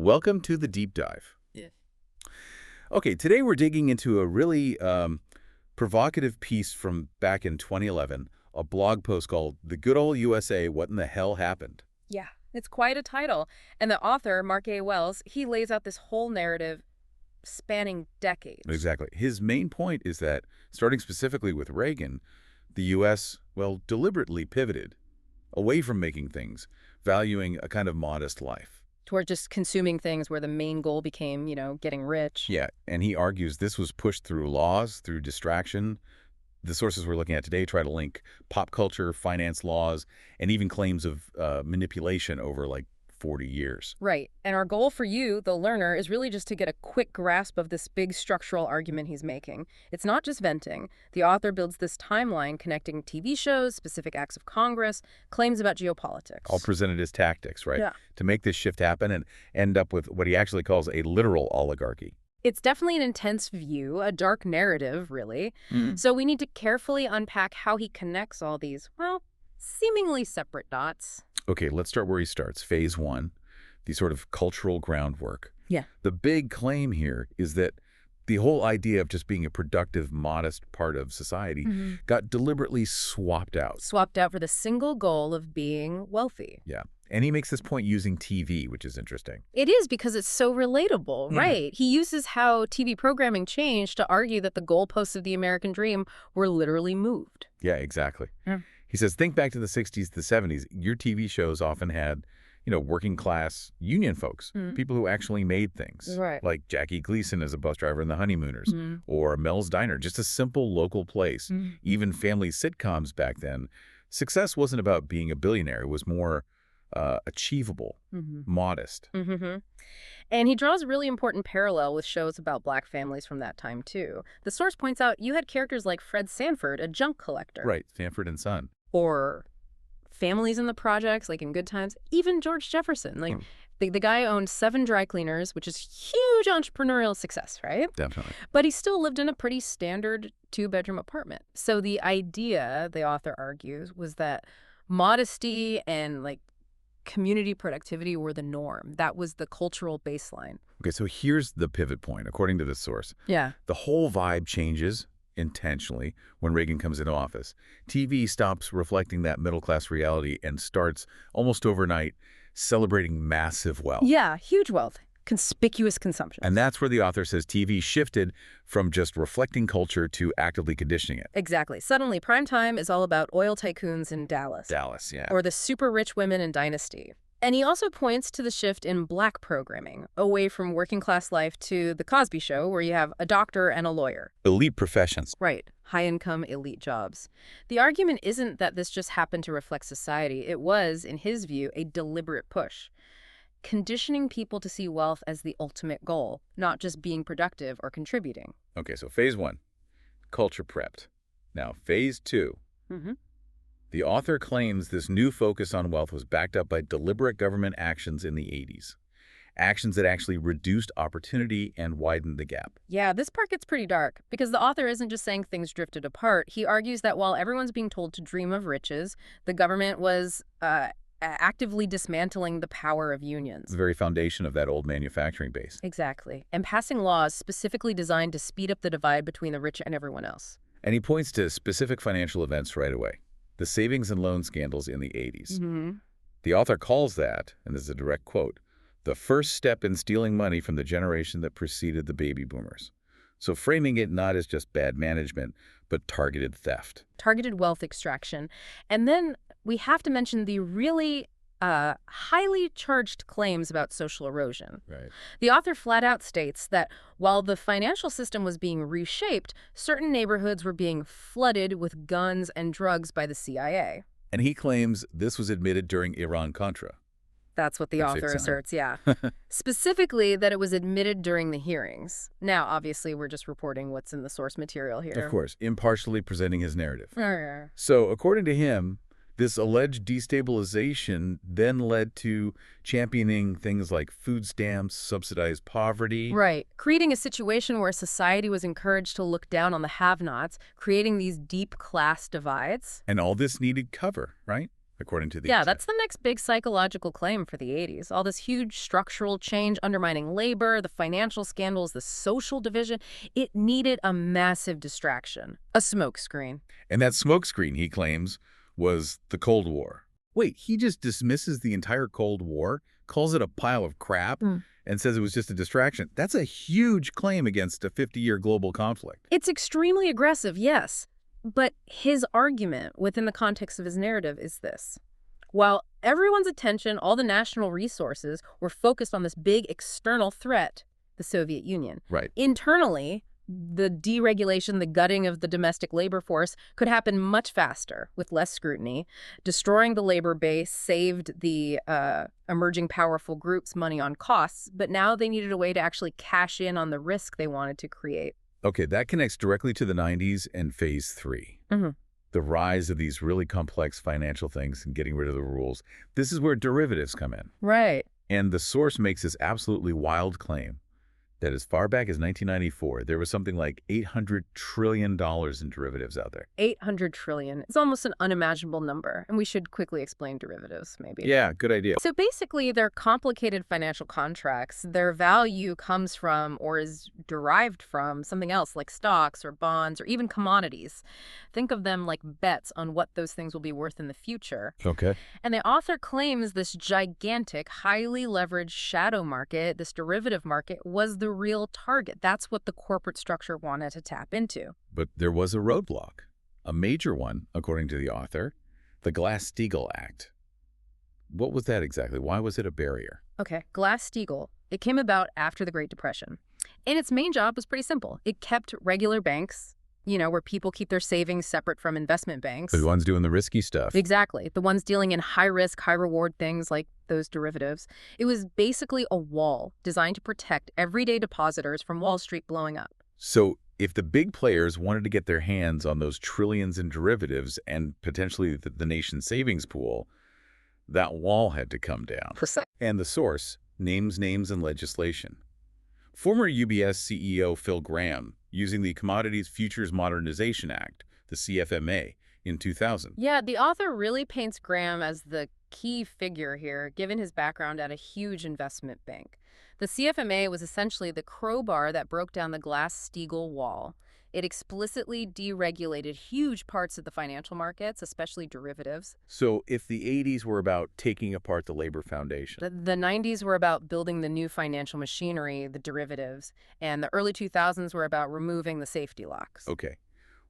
Welcome to the deep dive. Yeah. Okay, today we're digging into a really provocative piece from back in 2011, a blog post called The Good Ol U.S.A. What in the Hell Happened? Yeah, it's quite a title. And the author, Mark A. Wells, he lays out this whole narrative spanning decades. Exactly. His main point is that, starting specifically with Reagan, the U.S., well, deliberately pivoted away from making things, valuing a kind of modest life. Toward just consuming things where the main goal became, getting rich. Yeah, and he argues this was pushed through laws, through distraction. The sources we're looking at today try to link pop culture, finance laws, and even claims of manipulation over like 40 years. Right. And our goal for you, the learner, is really just to get a quick grasp of this big structural argument he's making. It's not just venting. The author builds this timeline connecting TV shows, specific acts of Congress, claims about geopolitics. All presented as tactics, right? Yeah. To make this shift happen and end up with what he actually calls a literal oligarchy. It's definitely an intense view, a dark narrative, really. So we need to carefully unpack how he connects all these, well, seemingly separate dots. Okay, let's start where he starts. Phase one, the sort of cultural groundwork. Yeah. The big claim here is that the whole idea of just being a productive, modest part of society got deliberately swapped out. Swapped out for the single goal of being wealthy. Yeah. And he makes this point using TV, which is interesting. It is because it's so relatable, right? He uses how TV programming changed to argue that the goalposts of the American dream were literally moved. Yeah, exactly. Yeah. He says, think back to the 60s, the 70s. Your TV shows often had, working class union folks, people who actually made things. Right. Like Jackie Gleason as a bus driver in The Honeymooners, or Mel's Diner, just a simple local place. Even family sitcoms back then. Success wasn't about being a billionaire. It was more achievable, modest. And he draws a really important parallel with shows about black families from that time, too. The source points out you had characters like Fred Sanford, a junk collector. Right, Sanford and Son. Or families in the projects, like in Good Times. Even George Jefferson. Like, the guy owned 7 dry cleaners, which is huge entrepreneurial success, right? Definitely. But he still lived in a pretty standard 2-bedroom apartment. So the idea, the author argues, was that modesty and, community productivity were the norm. That was the cultural baseline. Okay, so here's the pivot point, according to this source. Yeah. The whole vibe changes intentionally when Reagan comes into office. TV stops reflecting that middle-class reality and starts, almost overnight, celebrating massive wealth. Yeah, huge wealth. Conspicuous consumption. And that's where the author says TV shifted from just reflecting culture to actively conditioning it. Exactly. Suddenly, prime time is all about oil tycoons in Dallas. Dallas, yeah. Or the super rich women in Dynasty. And he also points to the shift in black programming, away from working class life to The Cosby Show, where you have a doctor and a lawyer. Elite professions. Right. High-income, elite jobs. The argument isn't that this just happened to reflect society. It was, in his view, a deliberate push. Conditioning people to see wealth as the ultimate goal, not just being productive or contributing. Okay, so phase one, culture prepped. Now, phase two. The author claims this new focus on wealth was backed up by deliberate government actions in the 80s. Actions that actually reduced opportunity and widened the gap. Yeah, this part gets pretty dark, because the author isn't just saying things drifted apart. He argues that while everyone's being told to dream of riches, the government was actively dismantling the power of unions. The very foundation of that old manufacturing base. Exactly. And passing laws specifically designed to speed up the divide between the rich and everyone else. And he points to specific financial events right away. The savings and loan scandals in the 80s. The author calls that, and this is a direct quote, the first step in stealing money from the generation that preceded the baby boomers. So framing it not as just bad management, but targeted theft. Targeted wealth extraction. And then we have to mention the really highly charged claims about social erosion. Right. The author flat out states that while the financial system was being reshaped, certain neighborhoods were being flooded with guns and drugs by the CIA. And he claims this was admitted during Iran-Contra. That's what the author asserts, yeah. Specifically, that it was admitted during the hearings. Now, obviously, we're just reporting what's in the source material here. Of course, impartially presenting his narrative. Yeah. So, according to him, this alleged destabilization then led to championing things like food stamps, subsidized poverty. Right. Creating a situation where society was encouraged to look down on the have-nots, creating these deep class divides. And all this needed cover, right? according to the Yeah, author. that's the next big psychological claim for the 80s. All this huge structural change undermining labor, the financial scandals, the social division. It needed a massive distraction, a smokescreen. And that smokescreen, he claims, was the Cold War. Wait, he just dismisses the entire Cold War, calls it a pile of crap, and says it was just a distraction. That's a huge claim against a 50-year global conflict. It's extremely aggressive, yes. But his argument within the context of his narrative is this. While everyone's attention, all the national resources were focused on this big external threat, the Soviet Union. Right. Internally, the deregulation, the gutting of the domestic labor force could happen much faster with less scrutiny. Destroying the labor base saved the emerging powerful groups money on costs, but now they needed a way to actually cash in on the risk they wanted to create. Okay, that connects directly to the 90s and Phase 3. The rise of these really complex financial things and getting rid of the rules. This is where derivatives come in. Right. And the source makes this absolutely wild claim that as far back as 1994, there was something like $800 trillion in derivatives out there. 800 trillion. It's almost an unimaginable number, and we should quickly explain derivatives, maybe. Yeah, good idea. So basically, they're complicated financial contracts. Their value comes from or is derived from something else like stocks or bonds or even commodities. Think of them like bets on what those things will be worth in the future. Okay. And the author claims this gigantic, highly leveraged shadow market, this derivative market, was the real target. That's what the corporate structure wanted to tap into. But there was a roadblock, a major one, according to the author, the Glass-Steagall Act. What was that exactly? Why was it a barrier? Okay, Glass-Steagall, it came about after the Great Depression. And its main job was pretty simple. It kept regular banks, where people keep their savings separate from investment banks. The ones doing the risky stuff. Exactly. The ones dealing in high-risk, high-reward things like those derivatives. It was basically a wall designed to protect everyday depositors from Wall Street blowing up. So if the big players wanted to get their hands on those trillions in derivatives and potentially the nation's savings pool, that wall had to come down. And the source, names, and legislation. Former UBS CEO Phil Gramm, using the Commodities Futures Modernization Act, the CFMA, in 2000. Yeah, the author really paints Gramm as the key figure here, given his background at a huge investment bank. The CFMA was essentially the crowbar that broke down the Glass-Steagall wall. It explicitly deregulated huge parts of the financial markets, especially derivatives. So if the 80s were about taking apart the labor foundation. The 90s were about building the new financial machinery, the derivatives, and the early 2000s were about removing the safety locks. Okay.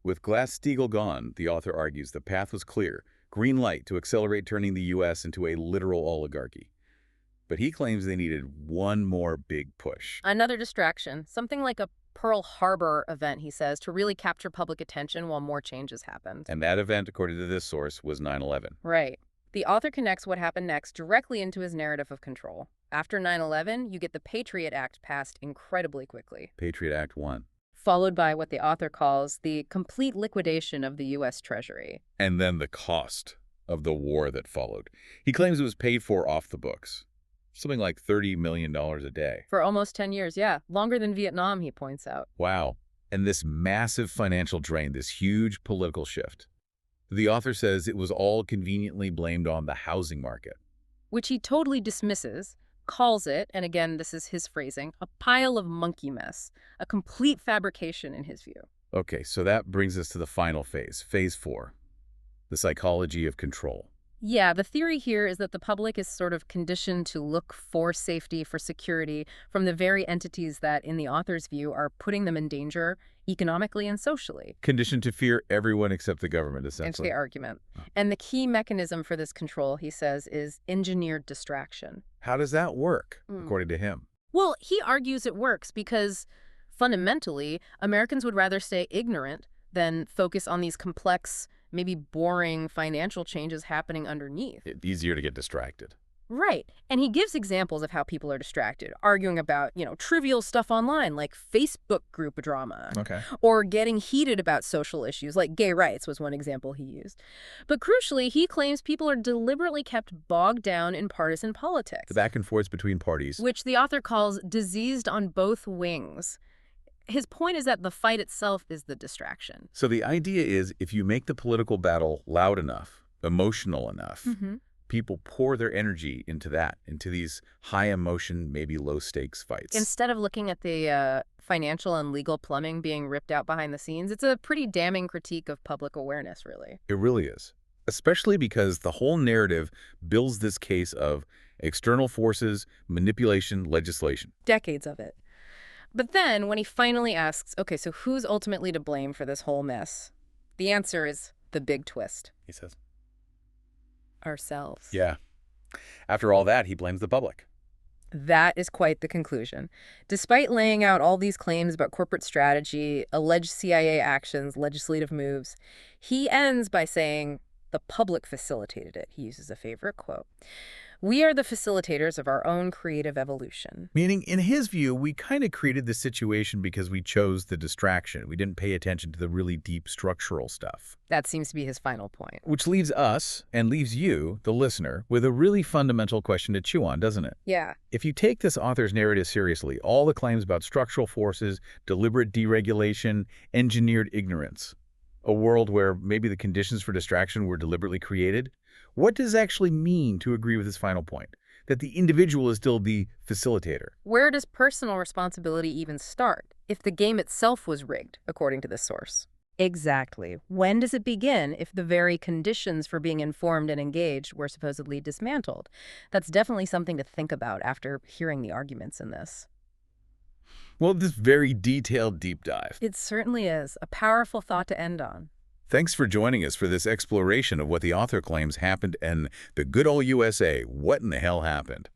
With Glass-Steagall gone, the author argues the path was clear, green light to accelerate turning the U.S. into a literal oligarchy. But he claims they needed one more big push. Another distraction, something like a Pearl Harbor event, he says, to really capture public attention while more changes happened. And that event, according to this source, was 9/11. Right. The author connects what happened next directly into his narrative of control. After 9/11, you get the Patriot Act passed incredibly quickly. Patriot Act 1. Followed by what the author calls the complete liquidation of the U.S. Treasury. And then the cost of the war that followed. He claims it was paid for off the books. Something like $30 million a day. For almost 10 years, yeah. Longer than Vietnam, he points out. Wow. And this massive financial drain, this huge political shift. The author says it was all conveniently blamed on the housing market. Which he totally dismisses, calls it, and again, this is his phrasing, a pile of monkey mess, a complete fabrication in his view. Okay, so that brings us to the final phase, Phase 4, the psychology of control. Yeah, the theory here is that the public is sort of conditioned to look for safety, for security, from the very entities that, in the author's view, are putting them in danger economically and socially. Conditioned to fear everyone except the government, essentially. It's the argument. And the key mechanism for this control, he says, is engineered distraction. How does that work, according to him? Well, he argues it works because, fundamentally, Americans would rather stay ignorant than focus on these complex, maybe boring financial changes happening underneath. It's easier to get distracted. Right. And he gives examples of how people are distracted, arguing about, trivial stuff online like Facebook group drama. Okay. Or getting heated about social issues like gay rights was one example he used. But crucially, he claims people are deliberately kept bogged down in partisan politics. The back and forth between parties. Which the author calls diseased on both wings. His point is that the fight itself is the distraction. So the idea is if you make the political battle loud enough, emotional enough. Hmm. People pour their energy into that, into these high-emotion, maybe low-stakes fights. Instead of looking at the financial and legal plumbing being ripped out behind the scenes, it's a pretty damning critique of public awareness, really. It really is. Especially because the whole narrative builds this case of external forces, manipulation, legislation. Decades of it. But then, when he finally asks, okay, so who's ultimately to blame for this whole mess? The answer is the big twist. He says. Ourselves. Yeah. After all that, he blames the public. That is quite the conclusion. Despite laying out all these claims about corporate strategy, alleged CIA actions, legislative moves, he ends by saying, the public facilitated it. He uses a favorite quote. We are the facilitators of our own creative evolution. Meaning, in his view, we kind of created the situation because we chose the distraction. We didn't pay attention to the really deep structural stuff. That seems to be his final point. Which leaves us, and leaves you, the listener, with a really fundamental question to chew on, doesn't it? Yeah. If you take this author's narrative seriously, all the claims about structural forces, deliberate deregulation, engineered ignorance, a world where maybe the conditions for distraction were deliberately created, what does it actually mean to agree with his final point, that the individual is still the facilitator? Where does personal responsibility even start if the game itself was rigged, according to this source? Exactly. When does it begin if the very conditions for being informed and engaged were supposedly dismantled? That's definitely something to think about after hearing the arguments in this. Well, this very detailed deep dive. It certainly is. A powerful thought to end on. Thanks for joining us for this exploration of what the author claims happened in the Good Ol U.S.A. What in the hell happened?